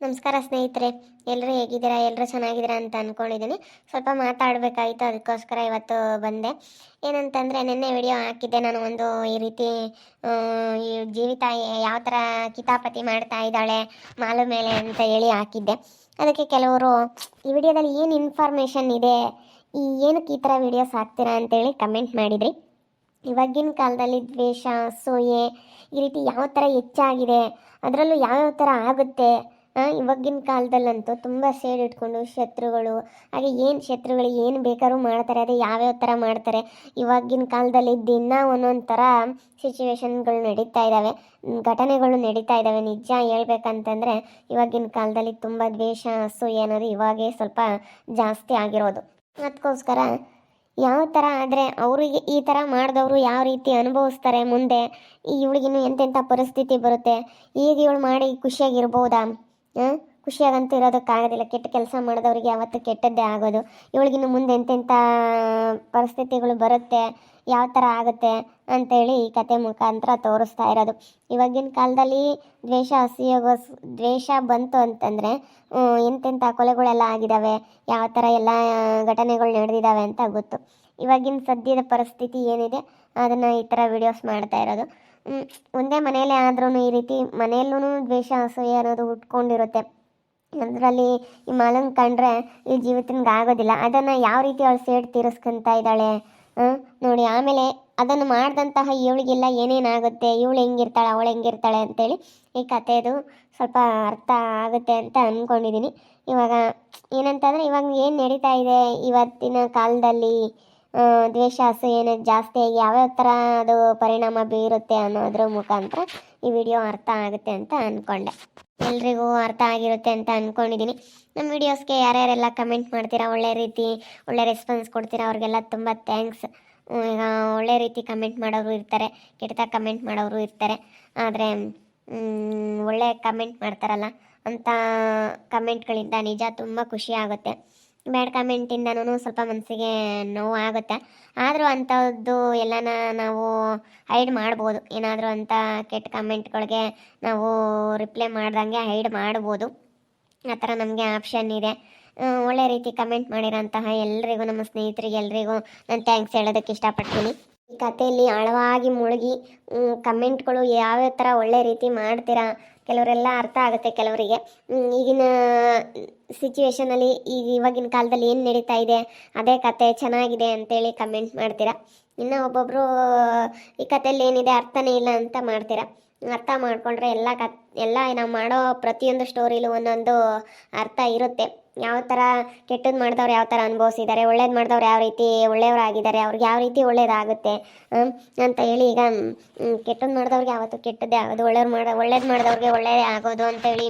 ನಮಸ್ಕಾರ ಸ್ನೇಹಿತರೆ. ಎಲ್ಲರೂ ಹೇಗಿದ್ದೀರಾ? ಎಲ್ಲರೂ ಚೆನ್ನಾಗಿದ್ದೀರಾ ಅಂತ ಅಂದ್ಕೊಂಡಿದ್ದೀನಿ. ಸ್ವಲ್ಪ ಮಾತಾಡಬೇಕಾಗಿತ್ತು, ಅದಕ್ಕೋಸ್ಕರ ಇವತ್ತು ಬಂದೆ. ಏನಂತಂದರೆ, ನಿನ್ನೆ ವಿಡಿಯೋ ಹಾಕಿದ್ದೆ ನಾನು ಒಂದು ಈ ರೀತಿ ಈ ಜೀವಿತ ಯಾವ ಥರ ಕಿತಾಪತಿ ಮಾಡ್ತಾ ಇದ್ದಾಳೆ ಮಾಲು ಮೇಲೆ ಅಂತ ಹೇಳಿ ಹಾಕಿದ್ದೆ. ಅದಕ್ಕೆ ಕೆಲವರು ಈ ವಿಡಿಯೋದಲ್ಲಿ ಏನು ಇನ್ಫಾರ್ಮೇಷನ್ ಇದೆ, ಏನಕ್ಕೆ ಈ ಥರ ವಿಡಿಯೋಸ್ ಹಾಕ್ತೀರಾ ಅಂತೇಳಿ ಕಮೆಂಟ್ ಮಾಡಿದ್ರಿ. ಇವಾಗಿನ ಕಾಲದಲ್ಲಿ ದ್ವೇಷ, ಅಸೂಯೆ ಈ ರೀತಿ ಯಾವ ಥರ ಹೆಚ್ಚಾಗಿದೆ, ಅದರಲ್ಲೂ ಯಾವ್ಯಾವ ಥರ ಆಗುತ್ತೆ. ಇವಾಗಿನ ಕಾಲದಲ್ಲಂತೂ ತುಂಬ ಸೇಡ್ ಇಟ್ಕೊಂಡು ಶತ್ರುಗಳು, ಹಾಗೆ ಏನು ಶತ್ರುಗಳು ಏನು ಬೇಕಾದ್ರೂ ಮಾಡ್ತಾರೆ. ಅದೇ ಯಾವ್ಯಾವ ಥರ ಮಾಡ್ತಾರೆ. ಇವಾಗಿನ ಕಾಲದಲ್ಲಿ ದಿನ ಒಂದೊಂದು ಥರ ಸಿಚುವೇಶನ್ಗಳು ನಡೀತಾ ಇದ್ದಾವೆ, ಘಟನೆಗಳು ನಡೀತಾ ಇದ್ದಾವೆ. ನಿಜ ಹೇಳ್ಬೇಕಂತಂದರೆ ಇವಾಗಿನ ಕಾಲದಲ್ಲಿ ತುಂಬ ದ್ವೇಷ, ಅಸೂಯೆ ಅನ್ನೋದು ಇವಾಗೇ ಸ್ವಲ್ಪ ಜಾಸ್ತಿ ಆಗಿರೋದು. ಅದಕ್ಕೋಸ್ಕರ ಯಾವ ಥರ ಆದರೆ ಅವರಿಗೆ ಈ ಥರ ಮಾಡಿದವರು ಯಾವ ರೀತಿ ಅನುಭವಿಸ್ತಾರೆ ಮುಂದೆ, ಇವಳಿಗಿನ್ನು ಎಂತೆಂಥ ಪರಿಸ್ಥಿತಿ ಬರುತ್ತೆ, ಈಗ ಇವಳು ಮಾಡಿ ಖುಷಿಯಾಗಿರ್ಬೋದಾ? ಖುಷಿಯಾಗಂತೂ ಇರೋದಕ್ಕಾಗೋದಿಲ್ಲ. ಕೆಟ್ಟ ಕೆಲಸ ಮಾಡಿದವ್ರಿಗೆ ಯಾವತ್ತೂ ಕೆಟ್ಟದ್ದೇ ಆಗೋದು. ಇವಳಿಗಿನ್ನು ಮುಂದೆ ಎಂತೆಂಥ ಪರಿಸ್ಥಿತಿಗಳು ಬರುತ್ತೆ, ಯಾವ ಥರ ಆಗುತ್ತೆ ಅಂಥೇಳಿ ಈ ಕತೆ ಮುಖಾಂತರ ತೋರಿಸ್ತಾ ಇರೋದು. ಇವಾಗಿನ ಕಾಲದಲ್ಲಿ ದ್ವೇಷ ಬಂತು ಅಂತಂದರೆ ಎಂತೆಂಥ ಕೊಲೆಗಳೆಲ್ಲ ಆಗಿದ್ದಾವೆ, ಯಾವ ಥರ ಎಲ್ಲ ಘಟನೆಗಳು ನಡೆದಿದ್ದಾವೆ ಅಂತ ಗೊತ್ತು. ಇವಾಗಿನ ಸದ್ಯದ ಪರಿಸ್ಥಿತಿ ಏನಿದೆ ಅದನ್ನು ಈ ಥರ ವಿಡಿಯೋಸ್ ಮಾಡ್ತಾ ಇರೋದು. ಒಂದೇ ಮನೆಯಲ್ಲೇ ಆದ್ರೂ ಈ ರೀತಿ ಮನೆಯಲ್ಲೂ ದ್ವೇಷ, ಅಸೂಯೆ ಅನ್ನೋದು ಉಟ್ಕೊಂಡಿರುತ್ತೆ. ಅದರಲ್ಲಿ ಈ ಮಾಲನ್ ಕಂಡ್ರೆ ಈ ಜೀವಿತನಿಗೆ ಆಗೋದಿಲ್ಲ. ಅದನ್ನು ಯಾವ ರೀತಿ ಅವಳು ಸೇಡ್ ತೀರಿಸ್ಕೊತಾ ಇದ್ದಾಳೆ ನೋಡಿ. ಆಮೇಲೆ ಅದನ್ನು ಮಾಡಿದಂತಹ ಇವಳಿಗೆಲ್ಲ ಏನೇನಾಗುತ್ತೆ, ಇವಳು ಹೆಂಗಿರ್ತಾಳೆ, ಅವಳು ಹೆಂಗಿರ್ತಾಳೆ ಅಂತೇಳಿ ಈ ಕಥೆದು ಸ್ವಲ್ಪ ಅರ್ಥ ಆಗುತ್ತೆ ಅಂತ ಅಂದ್ಕೊಂಡಿದ್ದೀನಿ. ಇವಾಗ ಏನಂತಂದರೆ, ಇವಾಗ ಏನು ನಡೀತಾ ಇದೆ ಇವತ್ತಿನ ಕಾಲದಲ್ಲಿ, ದ್ವೇಷ, ಅಸೂಯೆ ಜಾಸ್ತಿಯಾಗಿ ಯಾವ್ಯಾವ ಥರ ಅದು ಪರಿಣಾಮ ಬೀರುತ್ತೆ ಅನ್ನೋದ್ರ ಮುಖಾಂತರ ಈ ವಿಡಿಯೋ ಅರ್ಥ ಆಗುತ್ತೆ ಅಂತ ಅಂದ್ಕೊಂಡೆ. ಎಲ್ರಿಗೂ ಅರ್ಥ ಆಗಿರುತ್ತೆ ಅಂತ ಅಂದ್ಕೊಂಡಿದ್ದೀನಿ. ನಮ್ಮ ವಿಡಿಯೋಸ್ಗೆ ಯಾರ್ಯಾರೆಲ್ಲ ಕಮೆಂಟ್ ಮಾಡ್ತೀರಾ, ಒಳ್ಳೆ ರೆಸ್ಪಾನ್ಸ್ ಕೊಡ್ತೀರಾ, ಅವ್ರಿಗೆಲ್ಲ ತುಂಬ ಥ್ಯಾಂಕ್ಸ್. ಈಗ ಒಳ್ಳೆ ರೀತಿ ಕಮೆಂಟ್ ಮಾಡೋರು ಇರ್ತಾರೆ, ಕೆಟ್ಟದಾಗ ಕಮೆಂಟ್ ಮಾಡೋರು ಇರ್ತಾರೆ. ಆದರೆ ಒಳ್ಳೆ ಕಮೆಂಟ್ ಮಾಡ್ತಾರಲ್ಲ ಅಂಥ ಕಮೆಂಟ್ಗಳಿಂದ ನಿಜ ತುಂಬ ಖುಷಿ ಆಗುತ್ತೆ. ಬ್ಯಾಡ್ ಕಮೆಂಟಿಂದನೂ ಸ್ವಲ್ಪ ಮನಸ್ಸಿಗೆ ನೋವು ಆಗುತ್ತೆ. ಆದರೂ ಅಂಥದ್ದು ಎಲ್ಲನ ನಾವು ಹೈಡ್ ಮಾಡ್ಬೋದು. ಏನಾದರೂ ಅಂಥ ಕೆಟ್ಟ ಕಮೆಂಟ್ಗಳಿಗೆ ನಾವು ರಿಪ್ಲೈ ಮಾಡ್ದಂಗೆ ಹೈಡ್ ಮಾಡ್ಬೋದು. ಆ ಥರ ನಮಗೆ ಆಪ್ಷನ್ ಇದೆ. ಒಳ್ಳೆ ರೀತಿ ಕಮೆಂಟ್ ಮಾಡಿರೋಂತಹ ಎಲ್ರಿಗೂ, ನಮ್ಮ ಸ್ನೇಹಿತರಿಗೆ ಎಲ್ರಿಗೂ ನಾನು ಥ್ಯಾಂಕ್ಸ್ ಹೇಳೋದಕ್ಕೆ ಇಷ್ಟಪಡ್ತೀನಿ. ಈ ಕಥೆಯಲ್ಲಿ ಆಳವಾಗಿ ಮುಳುಗಿ ಕಮೆಂಟ್ಗಳು ಯಾವ್ಯಾವ ಥರ ಒಳ್ಳೆ ರೀತಿ ಮಾಡ್ತೀರಾ, ಕೆಲವರೆಲ್ಲ ಅರ್ಥ ಆಗುತ್ತೆ ಕೆಲವರಿಗೆ. ಈಗಿನ ಸಿಚುವೇಶನಲ್ಲಿ ಇವಾಗಿನ ಕಾಲದಲ್ಲಿ ಏನು ನಡೀತಾ ಇದೆ, ಅದೇ ಕತೆ ಚೆನ್ನಾಗಿದೆ ಅಂತೇಳಿ ಕಮೆಂಟ್ ಮಾಡ್ತೀರಾ. ಇನ್ನು ಒಬ್ಬೊಬ್ಬರು ಈ ಕಥೆಯಲ್ಲಿ ಏನಿದೆ ಅರ್ಥನೇ ಇಲ್ಲ ಅಂತ ಮಾಡ್ತೀರಾ. ಅರ್ಥ ಮಾಡಿಕೊಂಡ್ರೆ ಎಲ್ಲ ನಾವು ಮಾಡೋ ಪ್ರತಿಯೊಂದು ಸ್ಟೋರಿಲೂ ಒಂದೊಂದು ಅರ್ಥ ಇರುತ್ತೆ. ಯಾವ ಥರ ಕೆಟ್ಟದ್ದು ಮಾಡಿದವ್ರು ಯಾವ ಥರ ಅನುಭವಿಸಿದ್ದಾರೆ, ಒಳ್ಳೇದು ಮಾಡಿದವ್ರು ಯಾವ ರೀತಿ ಒಳ್ಳೆಯವರಾಗಿದ್ದಾರೆ, ಅವ್ರಿಗೆ ಯಾವ ರೀತಿ ಒಳ್ಳೇದಾಗುತ್ತೆ ಅಂತ ಹೇಳಿ. ಈಗ ಕೆಟ್ಟದ್ದು ಮಾಡಿದವ್ರಿಗೆ ಯಾವತ್ತೂ ಕೆಟ್ಟದ್ದೇ ಆಗೋದು, ಒಳ್ಳೇದು ಮಾಡಿದವ್ರಿಗೆ ಒಳ್ಳೆಯದೇ ಆಗೋದು ಅಂತೇಳಿ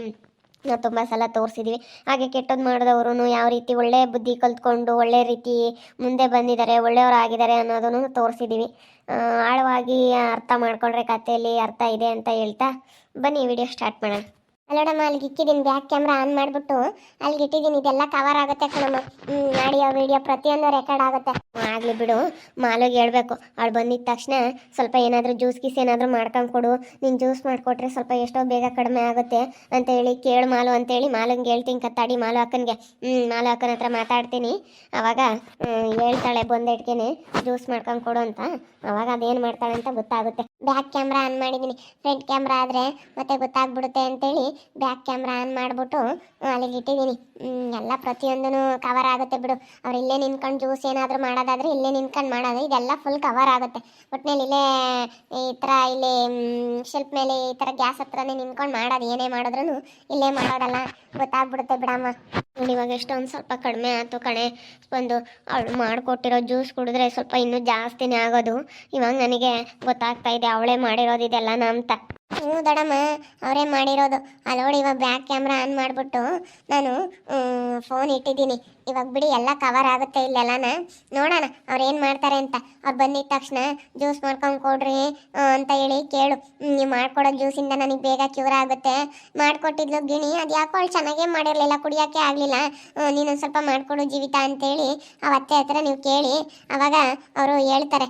ನಾವು ತುಂಬ ಸಲ ತೋರಿಸಿದ್ದೀವಿ. ಹಾಗೆ ಕೆಟ್ಟದ್ದು ಮಾಡಿದವರು ಯಾವ ರೀತಿ ಒಳ್ಳೆಯ ಬುದ್ಧಿ ಕಲ್ತ್ಕೊಂಡು ಒಳ್ಳೆ ರೀತಿ ಮುಂದೆ ಬಂದಿದ್ದಾರೆ, ಒಳ್ಳೆಯವರಾಗಿದ್ದಾರೆ ಅನ್ನೋದನ್ನು ತೋರಿಸಿದ್ದೀವಿ. ಆಳವಾಗಿ ಅರ್ಥ ಮಾಡ್ಕೊಂಡ್ರೆ ಕಥೆಯಲ್ಲಿ ಅರ್ಥ ಇದೆ ಅಂತ ಹೇಳ್ತಾ ಬನ್ನಿ ವಿಡಿಯೋ ಸ್ಟಾರ್ಟ್ ಮಾಡೋಣ. ಅಲ್ಲೋಡಮ್ಮ, ಅಲ್ಲಿಗೆ ಇಕ್ಕಿದ್ದೀನಿ, ಬ್ಯಾಕ್ ಕ್ಯಾಮ್ರಾ ಆನ್ ಮಾಡಿಬಿಟ್ಟು ಅಲ್ಲಿಗೆ ಇಟ್ಟಿದ್ದೀನಿ. ಇದೆಲ್ಲ ಕವರ್ ಆಗುತ್ತೆ ಕಣಮ್ಮ. ಆಡಿಯೋ ವಿಡಿಯೋ ಪ್ರತಿಯೊಂದು ರೆಕಾರ್ಡ್ ಆಗುತ್ತೆ. ಆಗಲಿ ಬಿಡು, ಮಾಲುಗೆ ಹೇಳ್ಬೇಕು. ಅವಳು ಬಂದಿದ್ದ ತಕ್ಷಣ ಸ್ವಲ್ಪ ಏನಾದರೂ ಜ್ಯೂಸ್ ಗೀಸ್ ಏನಾದರೂ ಮಾಡ್ಕೊಂಡು ಕೊಡು, ನೀನು ಜ್ಯೂಸ್ ಮಾಡಿಕೊಟ್ರೆ ಸ್ವಲ್ಪ ಎಷ್ಟೋ ಬೇಗ ಕಡಿಮೆ ಆಗುತ್ತೆ ಅಂತೇಳಿ ಕೇಳು ಮಾಲು ಅಂತೇಳಿ ಮಾಲಂಗೆ ಹೇಳ್ತೀನಿ. ಕತ್ತಾಡಿ ಮಾಲು ಅಕ್ಕನಿಗೆ. ಮಾಲು ಅಕ್ಕನ ಹತ್ರ ಮಾತಾಡ್ತೀನಿ. ಆವಾಗ ಹೇಳ್ತಾಳೆ ಬಂದಿಟ್ಕೇನೆ ಜ್ಯೂಸ್ ಮಾಡ್ಕೊಂಡು ಕೊಡು ಅಂತ. ಆವಾಗ ಅದೇನು ಮಾಡ್ತಾಳೆ ಅಂತ ಗೊತ್ತಾಗುತ್ತೆ. ಬ್ಯಾಕ್ ಕ್ಯಾಮ್ರಾ ಆನ್ ಮಾಡಿದ್ದೀನಿ. ಫ್ರಂಟ್ ಕ್ಯಾಮ್ರಾ ಆದರೆ ಮತ್ತೆ ಗೊತ್ತಾಗ್ಬಿಡುತ್ತೆ ಅಂತೇಳಿ ಬ್ಯಾಕ್ ಕ್ಯಾಮ್ರಾ ಆನ್ ಮಾಡಿಬಿಟ್ಟು ಅಲ್ಲಿಗೆ ಇಟ್ಟಿದ್ದೀನಿ. ಎಲ್ಲ ಪ್ರತಿಯೊಂದೂ ಕವರ್ ಆಗುತ್ತೆ ಬಿಡು. ಅವ್ರು ಇಲ್ಲೇ ನಿಂತ್ಕೊಂಡು ಜ್ಯೂಸ್ ಏನಾದರೂ ಮಾಡೋದಾದರೆ ಇಲ್ಲೇ ನಿಂತ್ಕೊಂಡು ಮಾಡೋದು, ಇದೆಲ್ಲ ಫುಲ್ ಕವರ್ ಆಗುತ್ತೆ. ಒಟ್ಟಿನಲ್ಲಿ ಇಲ್ಲೇ ಈ ಥರ ಇಲ್ಲಿ ಶೆಲ್ಫ್ ಮೇಲೆ ಈ ಥರ ಗ್ಯಾಸ್ ಹತ್ರನೇ ನಿಂತ್ಕೊಂಡು ಮಾಡೋದು. ಏನೇ ಮಾಡಿದ್ರೂ ಇಲ್ಲೇ ಮಾಡೋದಲ್ಲ, ಗೊತ್ತಾಗ್ಬಿಡುತ್ತೆ ಬಿಡಮ್ಮ. ಇವಾಗ ಎಷ್ಟೊಂದು ಸ್ವಲ್ಪ ಕಡಿಮೆ ಆಯ್ತು ಕಣೆ. ಅವಳು ಮಾಡಿಕೊಟ್ಟಿರೋ ಜ್ಯೂಸ್ ಕುಡಿದ್ರೆ ಸ್ವಲ್ಪ ಇನ್ನೂ ಜಾಸ್ತಿನೇ ಆಗೋದು. ಇವಾಗ ನನಗೆ ಗೊತ್ತಾಗ್ತಾ ಇದೆ ಅವಳೇ ಮಾಡಿರೋದು ಇದೆಲ್ಲ ಅಂತ. ದೊಡ್ಡಮ್ಮ ಅವರೇ ಮಾಡಿರೋದು. ಅಲ್ಲೋಡಿ, ಇವಾಗ ಬ್ಯಾಕ್ ಕ್ಯಾಮ್ರಾ ಆನ್ ಮಾಡಿಬಿಟ್ಟು ನಾನು ಫೋನ್ ಇಟ್ಟಿದ್ದೀನಿ. ಇವಾಗ ಬಿಡಿ, ಎಲ್ಲ ಕವರ್ ಆಗುತ್ತೆ ಇಲ್ಲೆಲ್ಲನ. ನೋಡೋಣ ಅವ್ರು ಏನು ಮಾಡ್ತಾರೆ ಅಂತ. ಅವ್ರು ಬಂದಿದ್ದ ತಕ್ಷಣ ಜ್ಯೂಸ್ ಮಾಡ್ಕೊಂಡು ಕೊಡ್ರಿ ಅಂತ ಹೇಳಿ ಕೇಳು. ನೀವು ಮಾಡ್ಕೊಡೋ ಜ್ಯೂಸಿಂದ ನನಗೆ ಬೇಗ ಕ್ಯೂರ್ ಆಗುತ್ತೆ. ಮಾಡಿಕೊಟ್ಟಿದ್ಲು ಗಿಣಿ, ಅದು ಯಾಕೋ ಅವಳು ಚೆನ್ನಾಗೇ ಮಾಡಿರಲಿಲ್ಲ, ಕುಡಿಯೋಕ್ಕೆ ಆಗಲಿಲ್ಲ. ನೀನೊಂದು ಸ್ವಲ್ಪ ಮಾಡಿಕೊಡು ಜೀವಿತ ಅಂತೇಳಿ ಆ ಅತ್ತೆ ಹತ್ರ ನೀವು ಕೇಳಿ. ಆವಾಗ ಅವರು ಹೇಳ್ತಾರೆ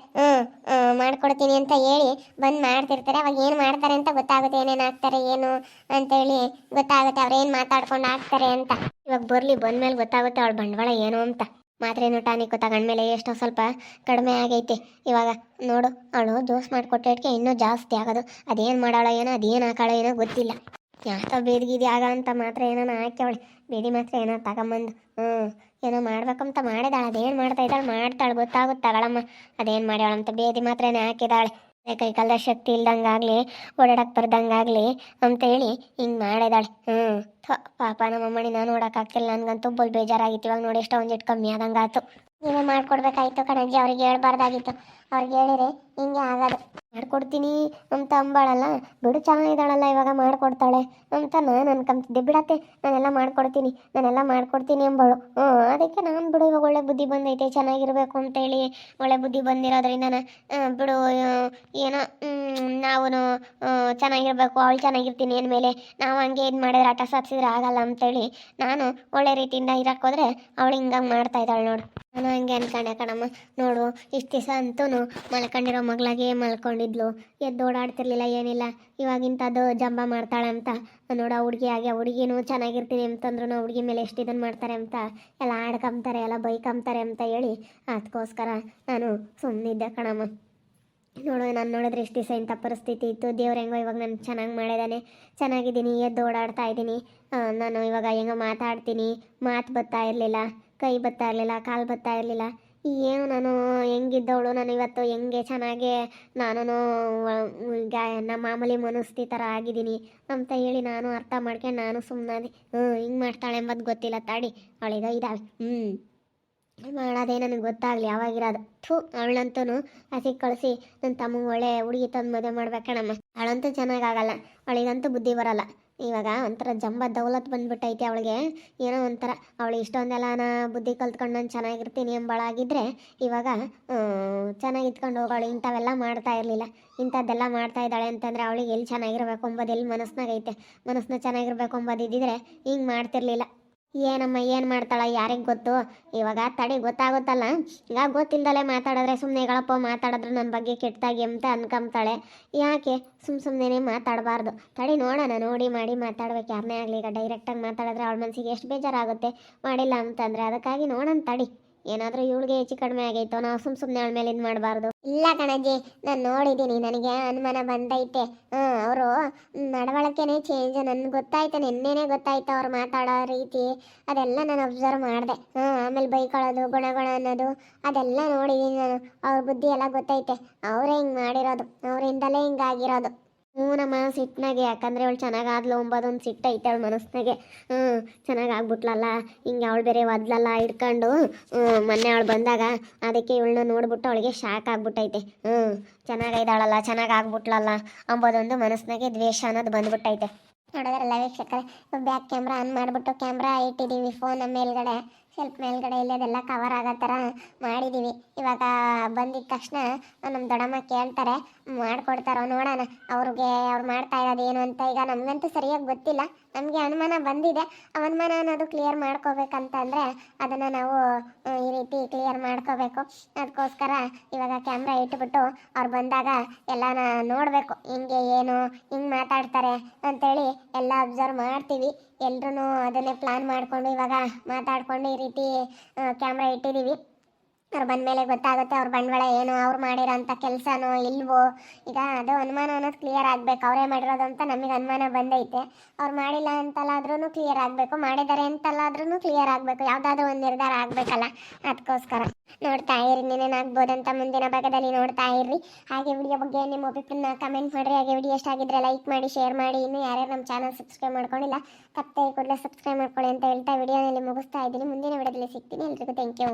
ಮಾಡಿಕೊಡ್ತೀನಿ ಅಂತ ಹೇಳಿ ಬಂದು ಮಾಡ್ತಿರ್ತಾರೆ. ಅವಾಗ ಏನು ಮಾಡ್ತಾರೆ ಅಂತ ಅಂತ ಗೊತ್ತಾಗುತ್ತೆ, ಏನೇನು ಆಗ್ತಾರೆ ಏನು ಅಂತೇಳಿ ಗೊತ್ತಾಗುತ್ತೆ, ಅವ್ರೇನು ಮಾತಾಡ್ಕೊಂಡು ಆಗ್ತಾರೆ ಅಂತ. ಇವಾಗ ಬರಲಿ, ಬಂದ್ಮೇಲೆ ಗೊತ್ತಾಗುತ್ತೆ ಅವಳ ಬಂಡವಾಳ ಏನು ಅಂತ. ಮಾತ್ರೇನು ಟಾನಿಕ್ ತಗೊಂಡ್ಮೇಲೆ ಎಷ್ಟೋ ಸ್ವಲ್ಪ ಕಡಿಮೆ ಆಗೈತೆ. ಇವಾಗ ನೋಡು, ಅವಳು ದೋಸ್ ಮಾಡಿಕೊಟ್ಟಿಟ್ಕೆ ಇನ್ನೂ ಜಾಸ್ತಿ ಆಗೋದು. ಅದೇನು ಮಾಡಾಳೋ ಏನೋ, ಅದೇನು ಹಾಕಾಳೋ ಏನೋ ಗೊತ್ತಿಲ್ಲ. ಯಾಕೋ ಬೇದಿಗಿದಿ ಆಗ ಅಂತ ಮಾತ್ರ ಏನೋ ಹಾಕ್ಯವಳೆ, ಬೇದಿ ಮಾತ್ರ ಏನೋ ತಗೊಂಬಂದು ಏನೋ ಮಾಡ್ಬೇಕಂತ ಮಾಡಿದಾಳೆ. ಅದೇನು ಮಾಡ್ತಾ ಇದ್ದಾಳೆ ಮಾಡ್ತಾಳೆ, ಗೊತ್ತಾಗುತ್ತಾಗಳಮ್ಮ ಅದೇನು ಮಾಡ್ಯಾಳಂತ. ಬೇದಿ ಮಾತ್ರನೇ ಹಾಕಿದಾಳೆ. ಕೈ ಕಾಲದ ಶಕ್ತಿ ಇಲ್ದಂಗಾಗ್ಲಿ, ಓಡಾಡಕ್ಕೆ ಬರ್ದಂಗಾಗ್ಲಿ ಅಂತೇಳಿ ಹಿಂಗೆ ಮಾಡಿದಾಳೆ. ಪಾಪ ನಮ್ಮಮ್ಮನಿ ನಾನು ನೋಡೋಕ್ಕಾಗ್ತಿಲ್ಲ, ನನಗಂತೂ ಬಲ್ ಬೇಜಾರಾಗಿತ್ತು. ಇವಾಗ ನೋಡಿ ಎಷ್ಟೋ ಒಂದಿಟ್ಟು ಕಮ್ಮಿ ಆದಂಗಾಯ್ತು. ನೀವೇ ಮಾಡ್ಕೊಡ್ಬೇಕಾಯ್ತು ಕಣಜ್ಜಿ, ಅವ್ರಿಗೆ ಹೇಳ್ಬಾರ್ದಾಗಿತ್ತು. ಅವ್ರಿಗೆ ಹೇಳಿರಿ ಹಿಂಗೆ ಆಗೋದು. ಮಾಡ್ಕೊಡ್ತೀನಿ ಅಂತ ಅಂಬಾಳಲ್ಲ, ಬಿಡು ಚೆನ್ನಾಗಿದ್ದಾಳಲ್ಲ ಇವಾಗ ಮಾಡ್ಕೊಡ್ತಾಳೆ ಅಂತ ನಾನು ಅನ್ಕೊಂತಿದ್ದೆ. ಬಿಡತ್ತೆ, ನಾನೆಲ್ಲ ಮಾಡ್ಕೊಡ್ತೀನಿ ಅಂಬಳು. ಅದಕ್ಕೆ ನಾನು ಬಿಡು, ಇವಾಗ ಒಳ್ಳೆ ಬುದ್ಧಿ ಬಂದೈತೆ, ಚೆನ್ನಾಗಿರ್ಬೇಕು ಅಂತೇಳಿ ಒಳ್ಳೆ ಬುದ್ಧಿ ಬಂದಿರೋದ್ರಿಂದ ಬಿಡು, ಏನೋ ನಾವು ಚೆನ್ನಾಗಿರ್ಬೇಕು, ಅವಳು ಚೆನ್ನಾಗಿರ್ತೀನಿ ಅಂದಮೇಲೆ ನಾವು ಹಂಗೆ ಇದು ಮಾಡಿದ್ರೆ ಆಟ ಸಾಧಿಸಿದ್ರೆ ಆಗಲ್ಲ ಅಂತೇಳಿ ನಾನು ಒಳ್ಳೆ ರೀತಿಯಿಂದ ಇರೋಕ್ಕೋದ್ರೆ ಅವಳು ಹಿಂಗಂಗೆ ಮಾಡ್ತಾ ಇದ್ದಾಳೆ ನೋಡು. ನಾನು ಹಂಗೆ ಅನ್ಕೊಂಡೆ ಕಣಮ್ಮ. ನೋಡು, ಇಷ್ಟು ದಿವಸ ಅಂತೂ ಮಲ್ಕೊಂಡಿರೋ ಮಗಳಾಗೆ ಮಲ್ಕೊಂಡಿದ್ಲು, ಎದ್ದು ಓಡಾಡ್ತಿರ್ಲಿಲ್ಲ ಏನಿಲ್ಲ. ಇವಾಗಿಂಥದ್ದು ಜಂಬ ಮಾಡ್ತಾಳೆ ಅಂತ ನೋಡು. ಆ ಹುಡುಗಿ ಹಾಗೆ, ಹುಡುಗಿನೂ ಚೆನ್ನಾಗಿರ್ತೀನಿ ಅಂತಂದ್ರು ಹುಡುಗಿ ಮೇಲೆ ಎಷ್ಟು ಇದನ್ನು ಮಾಡ್ತಾರೆ ಅಂತ ಎಲ್ಲ ಆಡ್ಕೊಂತಾರೆ, ಎಲ್ಲ ಬೈಕೊಂತಾರೆ ಅಂತ ಹೇಳಿ ಅದಕ್ಕೋಸ್ಕರ ನಾನು ಸುಮ್ಮನಿದ್ದೆ ಕಣಮ್ಮ. ನೋಡು, ನಾನು ನೋಡಿದ್ರೆ ಇಷ್ಟು ದಿವಸ ಇಂಥ ಪರಿಸ್ಥಿತಿ ಇತ್ತು, ದೇವ್ರು ಹೆಂಗೋ ಇವಾಗ ನಾನು ಚೆನ್ನಾಗಿ ಮಾಡಿದ್ದಾನೆ, ಚೆನ್ನಾಗಿದ್ದೀನಿ, ಎದ್ದು ಓಡಾಡ್ತಾ ಇದ್ದೀನಿ. ನಾನು ಇವಾಗ ಹೆಂಗೋ ಮಾತಾಡ್ತೀನಿ, ಮಾತು ಬರ್ತಾ ಇರಲಿಲ್ಲ, ಕೈ ಬರ್ತಾ ಇರಲಿಲ್ಲ, ಕಾಲು ಬರ್ತಾ ಇರಲಿಲ್ಲ. ಏನು ನಾನು ಹೆಂಗಿದ್ದವಳು, ನಾನು ಇವತ್ತು ಹೆಂಗೆ ಚೆನ್ನಾಗೆ ನಾನು ಈಗ ನಮ್ಮ ಮಾಮೂಲಿ ಮನಸ್ಥಿತಿ ಥರ ಆಗಿದ್ದೀನಿ ಅಂತ ಹೇಳಿ ನಾನು ಅರ್ಥ ಮಾಡ್ಕೊಂಡು ನಾನು ಸುಮ್ಮನೆ ಹಿಂಗೆ ಮಾಡ್ತಾಳೆ ಎಂಬುದು ಗೊತ್ತಿಲ್ಲ. ತಾಡಿ ಅವಳಿಗೆ ಇದ್ದಾವೆ ಮಾಡೋದೇ ನನಗೆ ಗೊತ್ತಾಗಲಿ ಯಾವಾಗಿರೋದು. ಅವಳಂತೂ ಹಸಿಗೆ ಕಳಿಸಿ ನನ್ನ ತಮ್ಮಂಗೆ ಒಳ್ಳೆ ಹುಡುಗಿ ತಂದು ಮದುವೆ ಮಾಡ್ಬೇಕಣಮ್ಮ. ಅವಳಂತೂ ಚೆನ್ನಾಗಾಗಲ್ಲ, ಅವಳಿಗಂತೂ ಬುದ್ಧಿ ಬರಲ್ಲ. ಇವಾಗ ಒಂಥರ ಜಂಬ ದೌಲತ್ ಬಂದ್ಬಿಟ್ಟೈತೆ ಅವಳಿಗೆ. ಏನೋ ಒಂಥರ ಅವಳು ಇಷ್ಟೊಂದೆಲ್ಲ ಬುದ್ಧಿ ಕಲ್ತ್ಕೊಂಡು ನಾನು ಚೆನ್ನಾಗಿರ್ತೀನಿ ಎಂಬಳಾಗಿದ್ದರೆ ಇವಾಗ ಚೆನ್ನಾಗಿ ಇತ್ಕೊಂಡು ಹೋಗೋಳು. ಇಂಥವೆಲ್ಲ ಮಾಡ್ತಾ ಇರಲಿಲ್ಲ, ಇಂಥದ್ದೆಲ್ಲ ಮಾಡ್ತಾ ಇದ್ದಾಳೆ ಅಂತಂದರೆ ಅವಳಿಗೆ ಎಲ್ಲಿ ಚೆನ್ನಾಗಿರ್ಬೇಕು ಅಂಬೋದು ಎಲ್ಲಿ ಮನಸ್ನಾಗೈತೆ. ಮನಸ್ಸನ್ನ ಚೆನ್ನಾಗಿರ್ಬೇಕು ಅಂಬೋದು ಇದ್ದಿದ್ರೆ ಹಿಂಗೆ ಮಾಡ್ತಿರ್ಲಿಲ್ಲ. ಏನಮ್ಮ ಏನು ಮಾಡ್ತಾಳ ಯಾರಿಗೆ ಗೊತ್ತು. ಇವಾಗ ತಡಿ ಗೊತ್ತಾಗುತ್ತಲ್ಲ, ಈಗ ಗೊತ್ತಿಲ್ದಲೆ ಮಾತಾಡಿದ್ರೆ ಸುಮ್ಮನೆ ಗಳಪ್ಪ ಮಾತಾಡಿದ್ರೆ ನನ್ನ ಬಗ್ಗೆ ಕೆಟ್ಟದಾಗಿ ಅಂತ ಅನ್ಕೊಂತಾಳೆ. ಯಾಕೆ ಸುಮ್ಮನೆ ಮಾತಾಡಬಾರ್ದು. ತಡಿ ನೋಡೋಣ, ನೋಡಿ ಮಾಡಿ ಮಾತಾಡ್ಬೇಕು ಯಾರನ್ನೇ ಆಗಲಿ. ಈಗ ಡೈರೆಕ್ಟಾಗಿ ಮಾತಾಡಿದ್ರೆ ಅವಳ ಮನಸ್ಸಿಗೆ ಎಷ್ಟು ಬೇಜಾರಾಗುತ್ತೆ ಮಾಡಿಲ್ಲ ಅಂತಂದರೆ. ಅದಕ್ಕಾಗಿ ನೋಡೋಣ ತಡಿ, ಏನಾದರೂ ಇವಳಿಗೆ ಹೆಚ್ಚು ಕಡಿಮೆ ಆಗೈತೋ ನಾವು ಸುಮ್ಮನೆ ಅವಳ ಮೇಲೆ ಇದು ಮಾಡಬಾರ್ದು. ಇಲ್ಲ ಕಣಜ್ಜಿ, ನಾನು ನೋಡಿದ್ದೀನಿ, ನನಗೆ ಅನುಮಾನ ಬಂದೈತೆ. ಅವರು ನಡವಳಿಕೆನೇ ಚೇಂಜ್, ನನಗೆ ಗೊತ್ತಾಯ್ತು, ನಿನ್ನೆನೇ ಗೊತ್ತಾಯ್ತು ಅವ್ರು ಮಾತಾಡೋ ರೀತಿ ಅದೆಲ್ಲ ನಾನು ಅಬ್ಸರ್ವ್ ಮಾಡಿದೆ. ಆಮೇಲೆ ಬೈಕೊಳ್ಳೋದು ಗುಣ ಅನ್ನೋದು ಅದೆಲ್ಲ ನೋಡಿದ್ದೀನಿ ನಾನು. ಅವ್ರ ಬುದ್ಧಿ ಎಲ್ಲ ಗೊತ್ತೈತೆ, ಅವರೇ ಹಿಂಗೆ ಮಾಡಿರೋದು, ಅವರಿಂದಲೇ ಹಿಂಗಾಗಿರೋದು. ನಮ್ಮ ಸಿಟ್ಟಿನಾಗೆ, ಯಾಕಂದರೆ ಅವಳು ಚೆನ್ನಾಗಾದ್ಲು ಅಂಬೋದೊಂದು ಸಿಟ್ಟೈತೆ ಅವಳ ಮನಸ್ಸಿನಾಗೆ. ಚೆನ್ನಾಗಿ ಆಗ್ಬಿಟ್ಲಲ್ಲ, ಹಿಂಗೆ ಅವಳು ಬೇರೆ ಒದ್ಲಲ್ಲ ಹಿಡ್ಕೊಂಡು ಮೊನ್ನೆ ಅವಳು ಬಂದಾಗ. ಅದಕ್ಕೆ ಇವಳನ್ನ ನೋಡ್ಬಿಟ್ಟು ಅವಳಿಗೆ ಶಾಕ್ ಆಗ್ಬಿಟ್ಟೈತೆ. ಚೆನ್ನಾಗಿದ್ದಾಳಲ್ಲ, ಚೆನ್ನಾಗಿ ಆಗ್ಬಿಟ್ಲಲ್ಲ ಅಂಬೋದೊಂದು ಮನಸ್ಸಿನಾಗೆ ದ್ವೇಷ ಅನ್ನೋದು ಬಂದ್ಬಿಟ್ಟೈತೆ. ನೋಡೋದ್ರಲ್ಲ ವೀಕ್ಷಕರೇ, ಬ್ಯಾಕ್ ಕ್ಯಾಮ್ರಾ ಆನ್ ಮಾಡಿಬಿಟ್ಟು ಕ್ಯಾಮ್ರಾ ಇಟ್ಟಿದ್ದೀವಿ ಫೋನ್ ಮೇಲ್ಗಡೆ, ಸ್ವಲ್ಪ ಮೇಲ್ಗಡೆ ಇಲ್ಲದೆಲ್ಲ ಕವರ್ ಆಗೋ ಥರ ಮಾಡಿದ್ದೀವಿ. ಇವಾಗ ಬಂದಿದ್ದ ತಕ್ಷಣ ನಮ್ಮ ದೊಡ್ಡಮ್ಮ ಕೇಳ್ತಾರೆ, ಮಾಡಿಕೊಡ್ತಾರೋ ನೋಡೋಣ. ಅವ್ರು ಮಾಡ್ತಾ ಇರೋದು ಏನು ಅಂತ ಈಗ ನಮಗಂತೂ ಸರಿಯಾಗಿ ಗೊತ್ತಿಲ್ಲ. ನಮಗೆ ಅನುಮಾನ ಬಂದಿದೆ, ಅನುಮಾನ ಅನ್ನೋದು ಕ್ಲಿಯರ್ ಮಾಡ್ಕೋಬೇಕಂತಂದರೆ ಅದನ್ನು ನಾವು ಈ ರೀತಿ ಕ್ಲಿಯರ್ ಮಾಡ್ಕೋಬೇಕು. ಅದಕ್ಕೋಸ್ಕರ ಇವಾಗ ಕ್ಯಾಮ್ರಾ ಇಟ್ಬಿಟ್ಟು ಅವ್ರು ಬಂದಾಗ ಎಲ್ಲನ ನೋಡಬೇಕು, ಹಿಂಗೆ ಏನು ಹಿಂಗೆ ಮಾತಾಡ್ತಾರೆ ಅಂತೇಳಿ ಎಲ್ಲ ಅಬ್ಸರ್ವ್ ಮಾಡ್ತೀವಿ. ಎಲ್ರೂ ಅದನ್ನೇ ಪ್ಲ್ಯಾನ್ ಮಾಡಿಕೊಂಡು ಇವಾಗ ಮಾತಾಡಿಕೊಂಡು ಈ ರೀತಿ ಕ್ಯಾಮ್ರಾ ಇಟ್ಟಿದ್ದೀವಿ. ಅವ್ರು ಬಂದಮೇಲೆ ಗೊತ್ತಾಗುತ್ತೆ ಅವ್ರ ಬಂಡವಾಳ ಏನು, ಅವ್ರು ಮಾಡಿರೋಂಥ ಕೆಲಸನೋ ಇಲ್ವೋ. ಈಗ ಅದು ಅನುಮಾನ ಅನ್ನೋದು ಕ್ಲಿಯರ್ ಆಗಬೇಕು. ಅವರೇ ಮಾಡಿರೋದು ಅಂತ ನಮಗೆ ಅನುಮಾನ ಬಂದೈತೆ. ಅವ್ರು ಮಾಡಿಲ್ಲ ಅಂತಲ್ಲಾದ್ರೂ ಕ್ಲಿಯರ್ ಆಗಬೇಕು, ಮಾಡಿದ್ದಾರೆ ಅಂತಲ್ಲಾದ್ರೂ ಕ್ಲಿಯರ್ ಆಗಬೇಕು. ಯಾವುದಾದ್ರೂ ಒಂದು ನಿರ್ಧಾರ ಆಗಬೇಕಲ್ಲ, ಅದಕ್ಕೋಸ್ಕರ ನೋಡ್ತಾ ಇರಿ. ಇನ್ನೇನಾಗ್ಬೋದಂತ ಮುಂದಿನ ಭಾಗದಲ್ಲಿ ನೋಡ್ತಾ ಇರ್ರಿ. ಹಾಗೆ ವಿಡಿಯೋ ಬಗ್ಗೆ ನಿಮ್ಮ ಒಪಿನಿಯನ್ನ ಕಮೆಂಟ್ ಮಾಡಿರಿ. ಹಾಗೆ ವಿಡಿಯೋ ಇಷ್ಟ ಆಗಿದ್ರೆ ಲೈಕ್ ಮಾಡಿ, ಶೇರ್ ಮಾಡಿ. ಇನ್ನು ಯಾರ್ಯಾರು ನಮ್ಮ ಚಾನಲ್ ಸಬ್ಸ್ಕ್ರೈಬ್ ಮಾಡ್ಕೊಂಡಿಲ್ಲ ತಪ್ಪದೆ ಕೂಡಲೇ ಸಬ್ಸ್ಕ್ರೈಬ್ ಮಾಡ್ಕೊಳ್ಳಿ ಅಂತ ಹೇಳ್ತಾ ವಿಡಿಯೋನಲ್ಲಿ ಮುಗಿಸ್ತಾ ಇದ್ದೀನಿ. ಮುಂದಿನ ವಿಡಿಯೋದಲ್ಲಿ ಸಿಗ್ತೀನಿ. ಎಲ್ರಿಗೂ ಥ್ಯಾಂಕ್ ಯು.